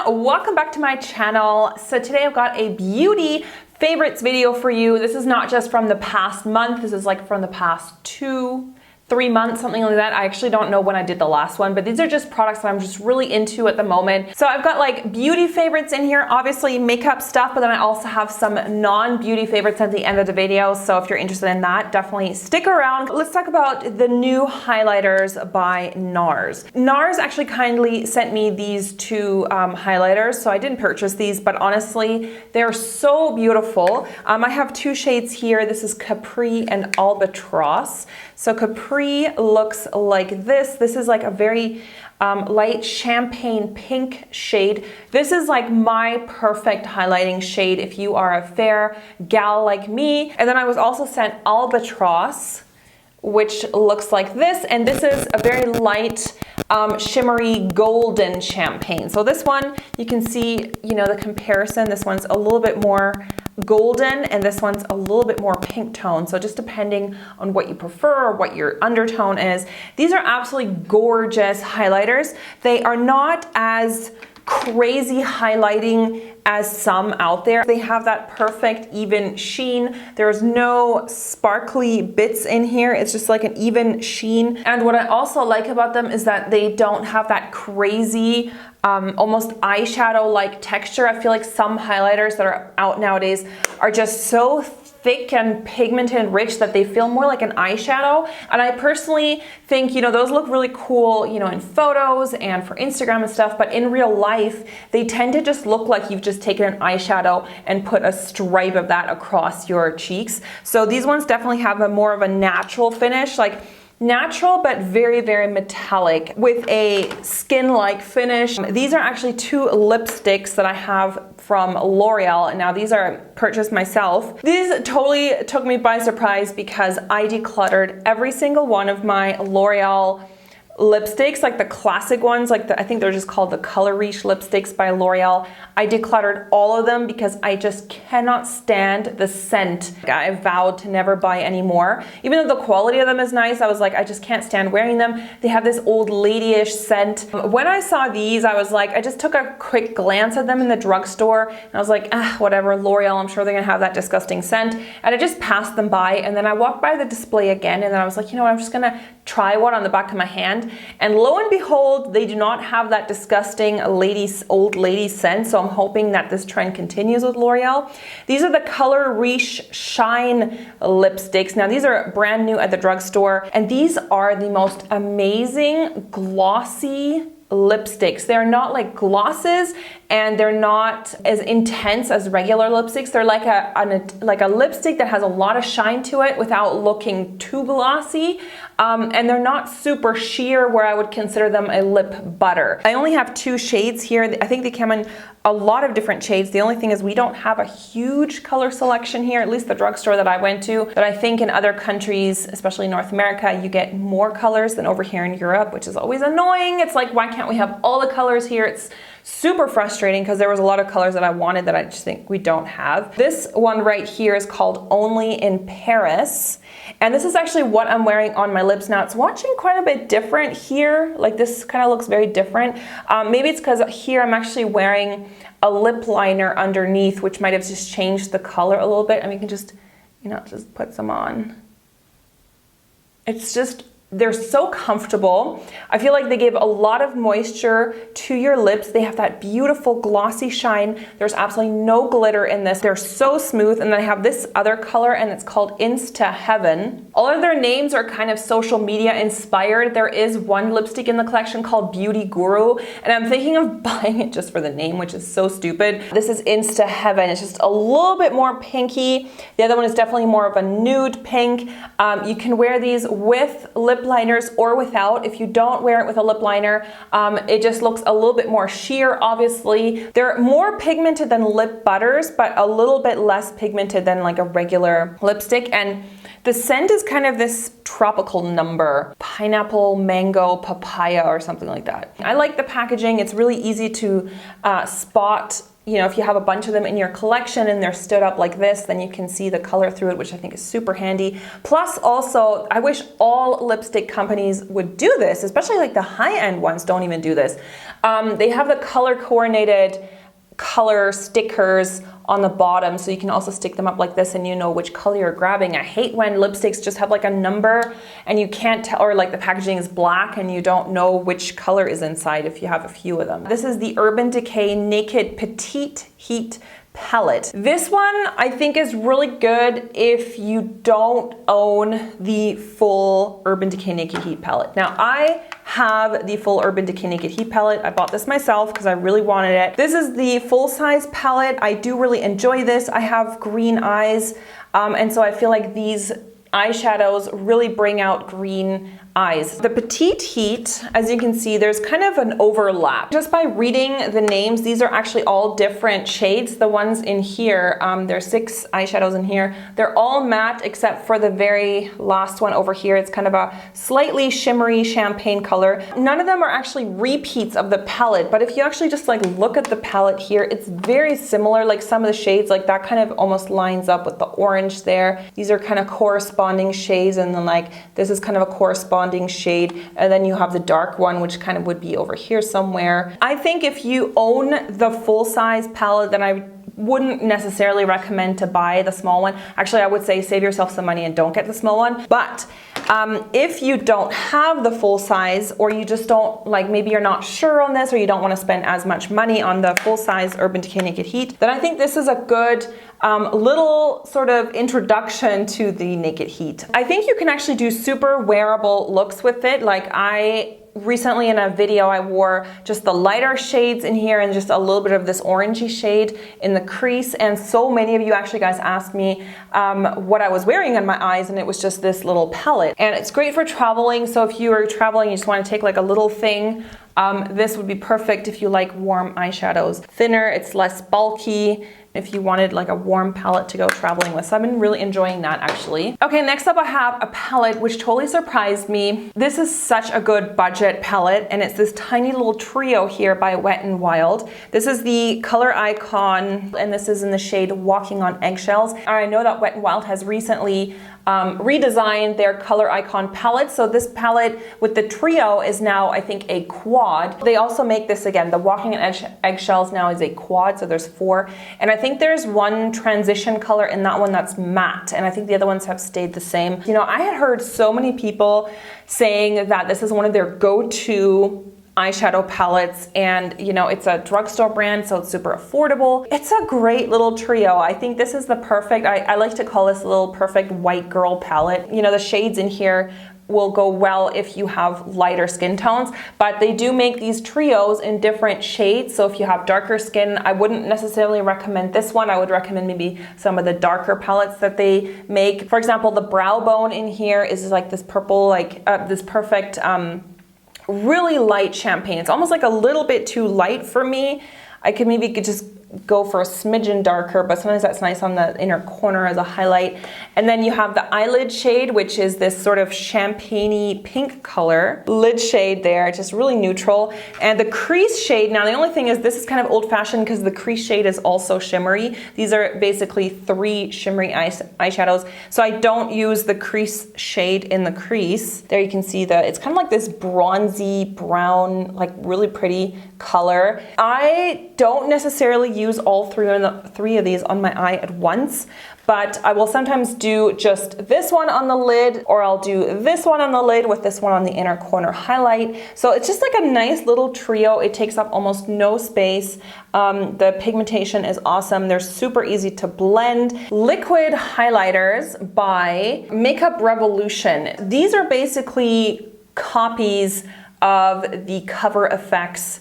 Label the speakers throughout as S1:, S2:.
S1: welcome back to my channel. So today I've got a beauty favorites video for you. This is not just from the past month, this is like from the past 2-3 months, something like that. I actually don't know when I did the last one, but these are just products that I'm just really into at the moment. So I've got like beauty favorites in here, obviously makeup stuff, but then I also have some non-beauty favorites at the end of the video. So if you're interested in that, definitely stick around. Let's talk about the new highlighters by Nars. Nars actually kindly sent me these two highlighters, so I didn't purchase these, but honestly, they're so beautiful. I have two shades here. This is Capri and Alba Tross. So Capri looks like this. This is like a very light champagne pink shade. This is like my perfect highlighting shade if you are a fair gal like me. And then I was also sent Alba Tross, which looks like this. And this is a very light, shimmery golden champagne. So this one, you can see, you know, the comparison. This one's a little bit more golden and this one's a little bit more pink tone. So just depending on what you prefer or what your undertone is. These are absolutely gorgeous highlighters. They are not as crazy highlighting as some out there. They have that perfect even sheen. There's no sparkly bits in here. It's just like an even sheen. And what I also like about them is that they don't have that crazy almost eyeshadow-like texture. I feel like some highlighters that are out nowadays are just so thick and pigmented and rich that they feel more like an eyeshadow. And I personally think, you know, those look really cool, you know, in photos and for Instagram and stuff, but in real life, they tend to just look like you've just taken an eyeshadow and put a stripe of that across your cheeks. So these ones definitely have a more of a natural finish, like natural but very, very metallic with a skin-like finish. These are actually two lipsticks that I have from L'Oreal. Now these are purchased myself. These totally took me by surprise because I decluttered every single one of my L'Oreal lipsticks, like the classic ones, like I think they're just called the Color Riche lipsticks by L'Oreal. I decluttered all of them because I just cannot stand the scent. I vowed to never buy any more. Even though the quality of them is nice, I was like, I just can't stand wearing them. They have this old ladyish scent. When I saw these, I was like, I just took a quick glance at them in the drugstore and I was like, whatever, L'Oreal, I'm sure they're gonna have that disgusting scent. And I just passed them by, and then I walked by the display again, and then I was like, you know what, I'm just gonna try one on the back of my hand. And lo and behold, they do not have that disgusting old lady scent. So I'm hoping that this trend continues with L'Oreal. These are the Color Riche Shine lipsticks. Now these are brand new at the drugstore, and these are the most amazing glossy lipsticks. They're not like glosses and they're not as intense as regular lipsticks. They're like a lipstick that has a lot of shine to it without looking too glossy. And they're not super sheer where I would consider them a lip butter. I only have two shades here. I think they come in a lot of different shades. The only thing is we don't have a huge color selection here, at least the drugstore that I went to. But I think in other countries, especially North America, you get more colors than over here in Europe, which is always annoying. It's like, why can't we have all the colors here? It's super frustrating because there was a lot of colors that I wanted that I just think we don't have. This one right here is called Only in Paris. And this is actually what I'm wearing on my lips now. It's watching quite a bit different here. Like this kind of looks very different. Maybe it's because here I'm actually wearing a lip liner underneath, which might have just changed the color a little bit. I mean, you can just, you know, just put some on. It's just, they're so comfortable. I feel like they give a lot of moisture to your lips. They have that beautiful glossy shine. There's absolutely no glitter in this. They're so smooth. And then I have this other color, and it's called Insta Heaven. All of their names are kind of social media inspired. There is one lipstick in the collection called Beauty Guru, and I'm thinking of buying it just for the name, which is so stupid. This is Insta Heaven. It's just a little bit more pinky. The other one is definitely more of a nude pink. You can wear these with lip liners or without. If you don't wear it with a lip liner, it just looks a little bit more sheer, obviously. They're more pigmented than lip butters, but a little bit less pigmented than like a regular lipstick. And the scent is kind of this tropical number, pineapple, mango, papaya, or something like that. I like the packaging. It's really easy to spot. You know, if you have a bunch of them in your collection and they're stood up like this, then you can see the color through it, which I think is super handy. Plus also, I wish all lipstick companies would do this, especially like the high-end ones don't even do this. They have the color coordinated color stickers on the bottom, so you can also stick them up like this and you know which color you're grabbing. I hate when lipsticks just have like a number and you can't tell, or like the packaging is black and you don't know which color is inside if you have a few of them. This is the Urban Decay Naked Petite Heat palette. This one I think is really good if you don't own the full Urban Decay Naked Heat palette. Now I have the full Urban Decay Naked Heat palette. I bought this myself because I really wanted it. This is the full-size palette. I do really enjoy this. I have green eyes, and so I feel like these eyeshadows really bring out green eyes. The Petite Heat, as you can see, there's kind of an overlap. Just by reading the names, these are actually all different shades. The ones in here, there's 6 eyeshadows in here. They're all matte except for the very last one over here. It's kind of a slightly shimmery champagne color. None of them are actually repeats of the palette, but if you actually just like look at the palette here, it's very similar. Like some of the shades, like that kind of almost lines up with the orange there. These are kind of corresponding shades, and then like this is kind of a corresponding shade, and then you have the dark one, which kind of would be over here somewhere. I think if you own the full-size palette, then I wouldn't necessarily recommend to buy the small one. Actually, I would say save yourself some money and don't get the small one. But if you don't have the full size, or you just don't, like maybe you're not sure on this, or you don't want to spend as much money on the full size Urban Decay Naked Heat, then I think this is a good little sort of introduction to the Naked Heat. I think you can actually do super wearable looks with it. Like I recently in a video, I wore just the lighter shades in here and just a little bit of this orangey shade in the crease. And so many of you actually guys asked me what I was wearing on my eyes, and it was just this little palette. And it's great for traveling. So if you are traveling, you just want to take like a little thing, this would be perfect if you like warm eyeshadows. Thinner, it's less bulky, if you wanted like a warm palette to go traveling with. So I've been really enjoying that actually. Okay, next up I have a palette which totally surprised me. This is such a good budget palette, and it's this tiny little trio here by Wet n Wild. This is the color icon, and this is in the shade Walking on Eggshells. I know that Wet n Wild has recently redesigned their color icon palette. So this palette with the trio is now, I think, a quad. They also make this again, the Walking on Eggshells now is a quad, so there's 4. And I think there's one transition color in that one that's matte, and I think the other ones have stayed the same. You know, I had heard so many people saying that this is one of their go-to eyeshadow palettes, and you know, it's a drugstore brand, so it's super affordable. It's a great little trio. I think this is the perfect, I like to call this a little perfect white girl palette. You know, the shades in here will go well if you have lighter skin tones, but they do make these trios in different shades. So if you have darker skin, I wouldn't necessarily recommend this one. I would recommend maybe some of the darker palettes that they make. For example, the brow bone in here is like this purple, like this perfect, really light champagne. It's almost like a little bit too light for me. I could maybe just go for a smidgen darker, but sometimes that's nice on the inner corner as a highlight. And then you have the eyelid shade, which is this sort of champagne-y pink color. Lid shade there, just really neutral. And the crease shade, now the only thing is this is kind of old-fashioned because the crease shade is also shimmery. These are basically 3 shimmery eyeshadows. So I don't use the crease shade in the crease. There you can see it's kind of like this bronzy brown, like really pretty color. I don't necessarily use all 3 of these on my eye at once, but I will sometimes do just this one on the lid, or I'll do this one on the lid with this one on the inner corner highlight. So it's just like a nice little trio. It takes up almost no space. The pigmentation is awesome. They're super easy to blend. Liquid highlighters by Makeup Revolution. These are basically copies of the Cover FX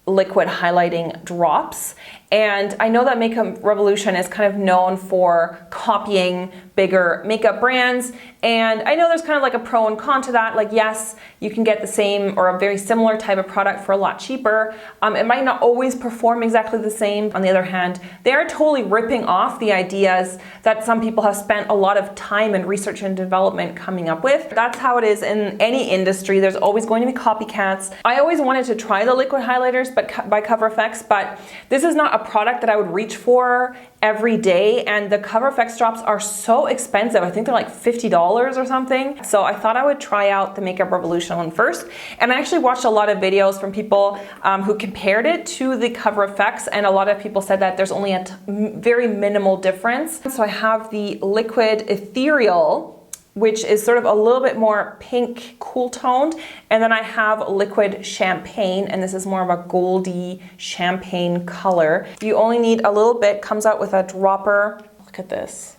S1: liquid highlighting drops. And I know that Makeup Revolution is kind of known for copying bigger makeup brands. And I know there's kind of like a pro and con to that. Like, yes, you can get the same or a very similar type of product for a lot cheaper. It might not always perform exactly the same. On the other hand, they are totally ripping off the ideas that some people have spent a lot of time and research and development coming up with. That's how it is in any industry. There's always going to be copycats. I always wanted to try the liquid highlighters Nars by Cover FX, but this is not a product that I would reach for every day, and the Cover FX drops are so expensive. I think they're like $50 or something. So I thought I would try out the Makeup Revolution one first, and I actually watched a lot of videos from people who compared it to the Cover FX, and a lot of people said that there's only a very minimal difference. So I have the Liquid Ethereal, which is sort of a little bit more pink, cool toned. And then I have Liquid Champagne, and this is more of a goldy champagne color. You only need a little bit, comes out with a dropper. Look at this.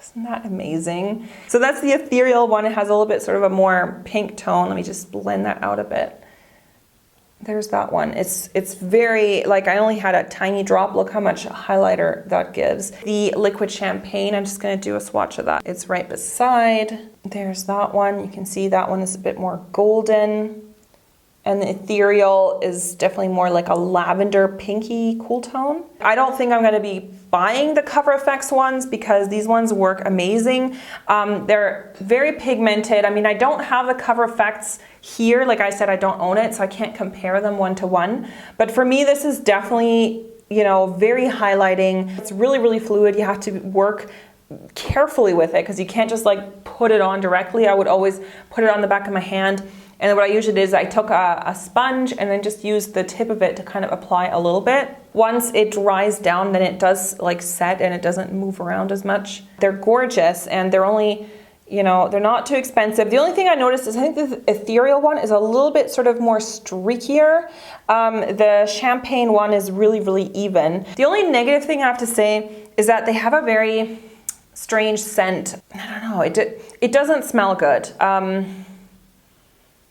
S1: Isn't that amazing? So that's the ethereal one. It has a little bit sort of a more pink tone. Let me just blend that out a bit. There's that one. It's very, like, I only had a tiny drop. Look how much highlighter that gives. The Liquid Champagne, I'm just gonna do a swatch of that. It's right beside. There's that one. You can see that one is a bit more golden. And the ethereal is definitely more like a lavender pinky cool tone. I don't think I'm gonna be buying the Cover FX ones because these ones work amazing. They're very pigmented. I mean, I don't have the Cover FX here. Like I said, I don't own it, so I can't compare them one to one. But for me, this is definitely, you know, very highlighting. It's really, really fluid. You have to work carefully with it because you can't just like put it on directly. I would always put it on the back of my hand. And what I usually did is I took a sponge and then just used the tip of it to kind of apply a little bit. Once it dries down, then it does like set and it doesn't move around as much. They're gorgeous, and they're only, you know, they're not too expensive. The only thing I noticed is I think the ethereal one is a little bit sort of more streakier. The champagne one is really, really even. The only negative thing I have to say is that they have a very strange scent. I don't know, it doesn't smell good.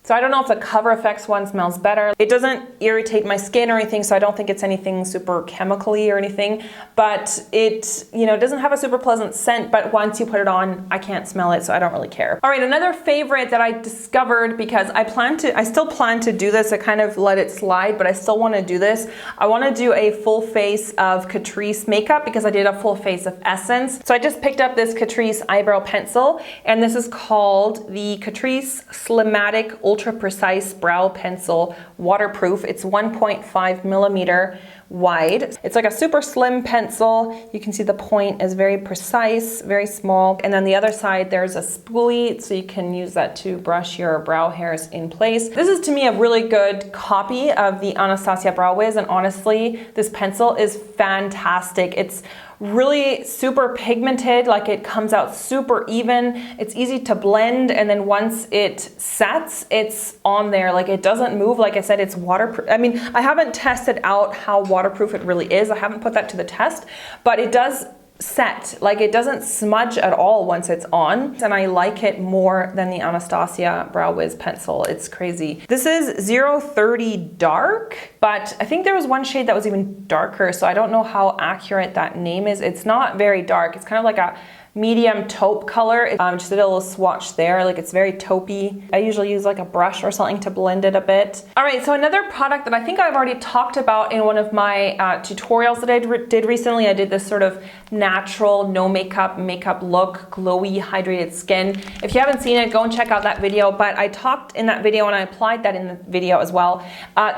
S1: So I don't know if the Cover FX one smells better. It doesn't irritate my skin or anything, so I don't think it's anything super chemically or anything, but it, you know, doesn't have a super pleasant scent, but once you put it on, I can't smell it, so I don't really care. All right, another favorite that I discovered, because I still plan to do this. I kind of let it slide, but I still want to do this. I want to do a full face of Catrice makeup because I did a full face of Essence. So I just picked up this Catrice eyebrow pencil, and this is called the Catrice Climatic Ultra Precise Brow Pencil Waterproof. It's 1.5 millimeter wide. It's like a super slim pencil. You can see the point is very precise, very small. And then the other side, there's a spoolie, so you can use that to brush your brow hairs in place. This is to me a really good copy of the Anastasia Brow Wiz, and honestly, this pencil is fantastic. It's really super pigmented, like it comes out super even. It's easy to blend, and then once it sets, it's on there. Like it doesn't move. Like I said, it's waterproof. I mean, I haven't tested out how waterproof it really is. I haven't put that to the test, but it does set. Like it doesn't smudge at all once it's on, and I like it more than the Anastasia Brow Wiz pencil. It's crazy. This is 030 Dark, but I think there was one shade that was even darker, so I don't know how accurate that name is. It's not very dark. It's kind of like a medium taupe color. Just did a little swatch there, like it's very taupey. I usually use like a brush or something to blend it a bit. All right, so another product that I think I've already talked about in one of my tutorials that I did recently. I did this sort of natural, no makeup look, glowy, hydrated skin. If you haven't seen it, go and check out that video, but I talked in that video, and I applied that in the video as well.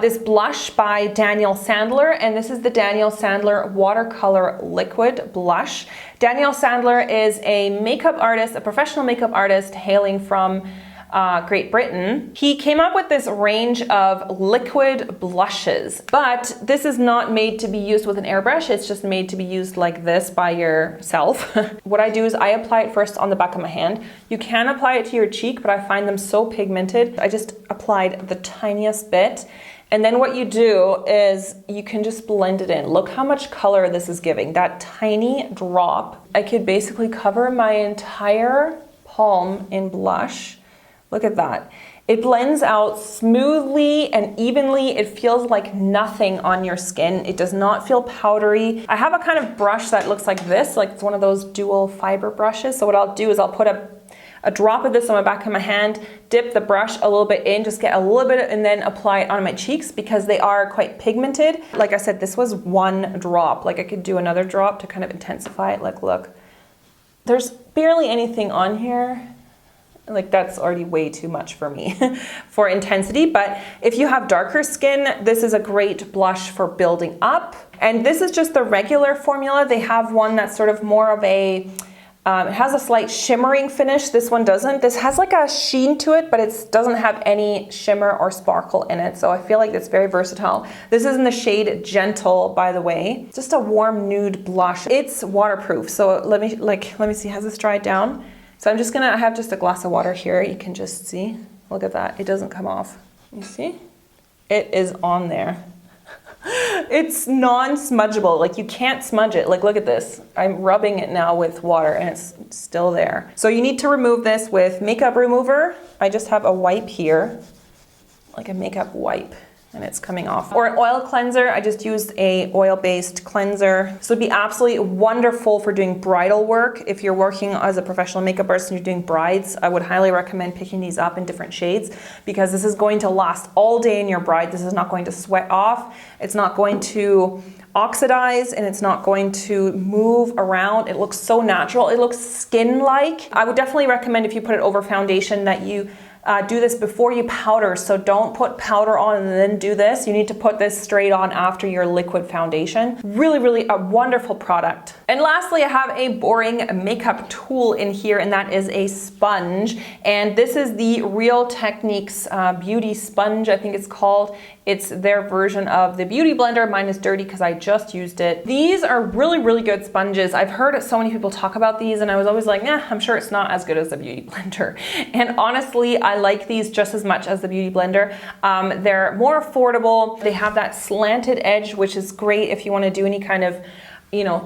S1: This blush by Daniel Sandler, and this is the Daniel Sandler Watercolor Liquid Blush. Daniel Sandler is a makeup artist, a professional makeup artist hailing from Great Britain. He came up with this range of liquid blushes, but this is not made to be used with an airbrush. It's just made to be used like this by yourself. What I do is I apply it first on the back of my hand. You can apply it to your cheek, but I find them so pigmented. I just applied the tiniest bit. And then what you do is you can just blend it in. Look how much color this is giving. That tiny drop, I could basically cover my entire palm in blush. Look at that. It blends out smoothly and evenly. It feels like nothing on your skin. It does not feel powdery. I have a kind of brush that looks like this, like it's one of those dual fiber brushes. So what I'll do is I'll put a drop of this on the back of my hand, dip the brush a little bit in, just get a little bit, and then apply it on my cheeks because they are quite pigmented. Like I said, this was one drop. Like I could do another drop to kind of intensify it. Like look, there's barely anything on here. Like that's already way too much for me for intensity. But if you have darker skin, this is a great blush for building up. And this is just the regular formula. They have one that's sort of more of a, it has a slight shimmering finish. This one doesn't. This has like a sheen to it, but it doesn't have any shimmer or sparkle in it. So I feel like it's very versatile. This is in the shade Gentle, by the way. Just a warm nude blush. It's waterproof. So let me see, has this dried down? So I'm just gonna, I have just a glass of water here. You can just see, look at that. It doesn't come off. You see? It is on there. It's non-smudgeable, like you can't smudge it. Like look at this, I'm rubbing it now with water and it's still there. So you need to remove this with makeup remover. I just have a wipe here, like a makeup wipe, and it's coming off. Or an oil cleanser, I just used a oil-based cleanser. So it'd be absolutely wonderful for doing bridal work. If you're working as a professional makeup artist and you're doing brides, I would highly recommend picking these up in different shades because this is going to last all day in your bride. This is not going to sweat off. It's not going to oxidize and it's not going to move around. It looks so natural. It looks skin-like. I would definitely recommend if you put it over foundation that you do this before you powder. So don't put powder on and then do this. You need to put this straight on after your liquid foundation. Really, really a wonderful product. And lastly, I have a boring makeup tool in here, and that is a sponge. And this is the Real Techniques Beauty Sponge, I think it's called. It's their version of the Beauty Blender. Mine is dirty because I just used it. These are really, really good sponges. I've heard so many people talk about these and I was always like, nah, I'm sure it's not as good as the Beauty Blender. And honestly, I like these just as much as the Beauty Blender. They're more affordable. They have that slanted edge, which is great if you want to do any kind of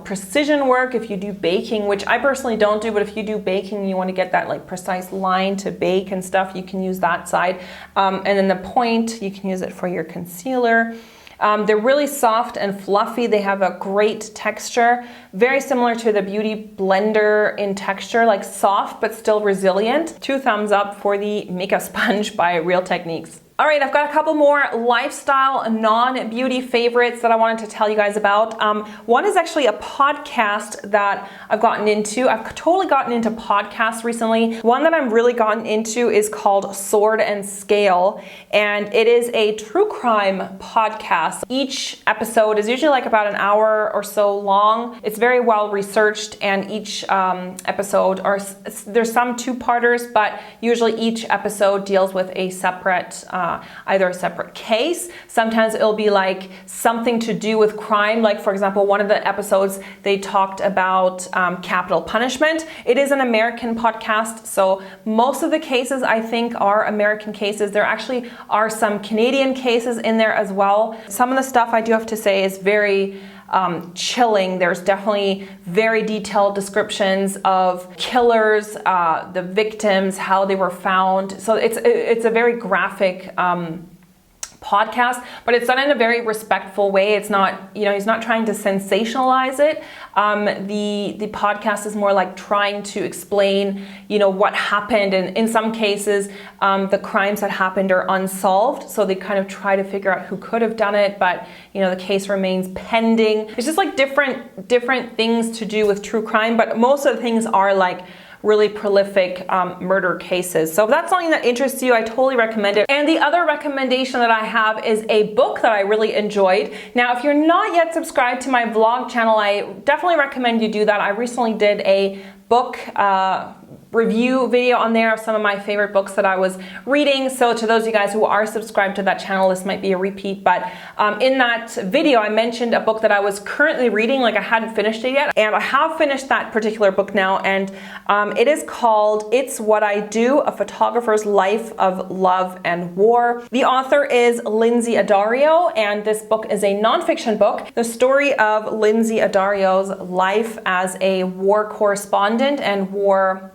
S1: precision work, if you do baking, which I personally don't do, but if you do baking, you want to get that like precise line to bake and stuff, you can use that side. And then the point, you can use it for your concealer. They're really soft and fluffy. They have a great texture, very similar to the Beauty Blender in texture, like soft but still resilient. 2 thumbs up for the makeup sponge by Real Techniques. All right, I've got a couple more lifestyle, non-beauty favorites that I wanted to tell you guys about. One is actually a podcast that I've gotten into. I've totally gotten into podcasts recently. One that I've really gotten into is called Sword and Scale, and it is a true crime podcast. Each episode is usually like about an hour or so long. It's very well researched, and each episode, there's some two-parters, but usually each episode deals with a separate either a separate case. Sometimes it'll be like something to do with crime. Like for example, one of the episodes, they talked about capital punishment. It is an American podcast, so most of the cases I think are American cases. There actually are some Canadian cases in there as well. Some of the stuff I do have to say is very chilling. There's definitely very detailed descriptions of killers, the victims, how they were found. So it's a very graphic podcast, but it's done in a very respectful way. It's not, he's not trying to sensationalize it. The podcast is more like trying to explain, what happened. And in some cases, the crimes that happened are unsolved. So they kind of try to figure out who could have done it, but the case remains pending. It's just like different things to do with true crime, but most of the things are like really prolific murder cases. So if that's something that interests you, I totally recommend it. And the other recommendation that I have is a book that I really enjoyed. Now, if you're not yet subscribed to my vlog channel, I definitely recommend you do that. I recently did a book review video on there of some of my favorite books that I was reading. So to those of you guys who are subscribed to that channel, this might be a repeat, but in that video, I mentioned a book that I was currently reading, like I hadn't finished it yet, and I have finished that particular book now, and it is called It's What I Do, A Photographer's Life of Love and War. The author is Lindsay Addario, and this book is a nonfiction book, the story of Lindsay Addario's life as a war correspondent and war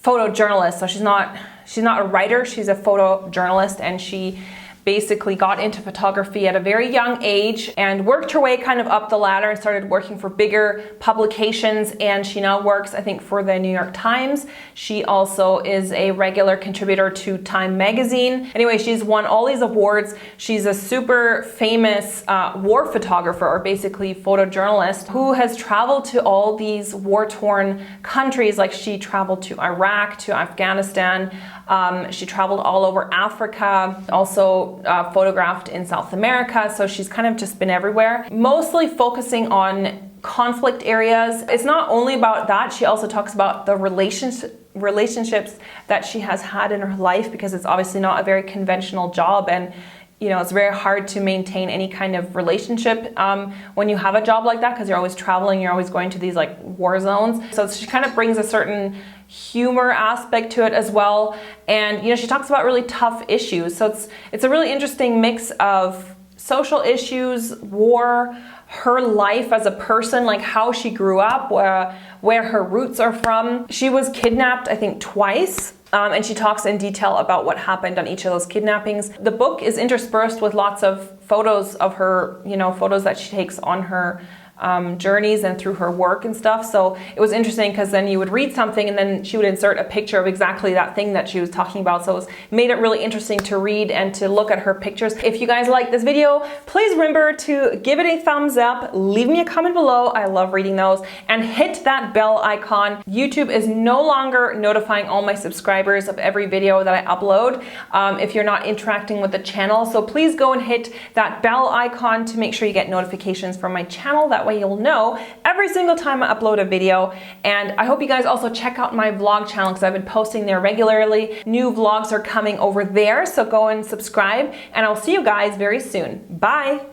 S1: photojournalist. So she's not a writer, she's a photojournalist, and she basically got into photography at a very young age and worked her way kind of up the ladder and started working for bigger publications, and she now works, I think, for the New York Times. She also is a regular contributor to Time magazine. Anyway, she's won all these awards. She's a super famous war photographer, or basically photojournalist, who has traveled to all these war-torn countries. Like, she traveled to Iraq, to Afghanistan, she traveled all over Africa, also photographed in South America, so she's kind of just been everywhere, mostly focusing on conflict areas. It's not only about that, she also talks about the relationships that she has had in her life, because it's obviously not a very conventional job, and you know, it's very hard to maintain any kind of relationship when you have a job like that, because you're always traveling, you're always going to these like war zones. So she kind of brings a certain humor aspect to it as well. And you know, she talks about really tough issues. So it's a really interesting mix of social issues, war, her life as a person, like how she grew up, where her roots are from. She was kidnapped, I think, twice. And she talks in detail about what happened on each of those kidnappings. The book is interspersed with lots of photos of her, you know, photos that she takes on her journeys and through her work and stuff. So it was interesting, because then you would read something and then she would insert a picture of exactly that thing that she was talking about. So it made it really interesting to read and to look at her pictures. If you guys like this video, please remember to give it a thumbs up, leave me a comment below. I love reading those, and hit that bell icon. YouTube is no longer notifying all my subscribers of every video that I upload if you're not interacting with the channel. So please go and hit that bell icon to make sure you get notifications from my channel. That way you'll know every single time I upload a video. And I hope you guys also check out my vlog channel, because I've been posting there regularly. New vlogs are coming over there, so go and subscribe, and I'll see you guys very soon. Bye!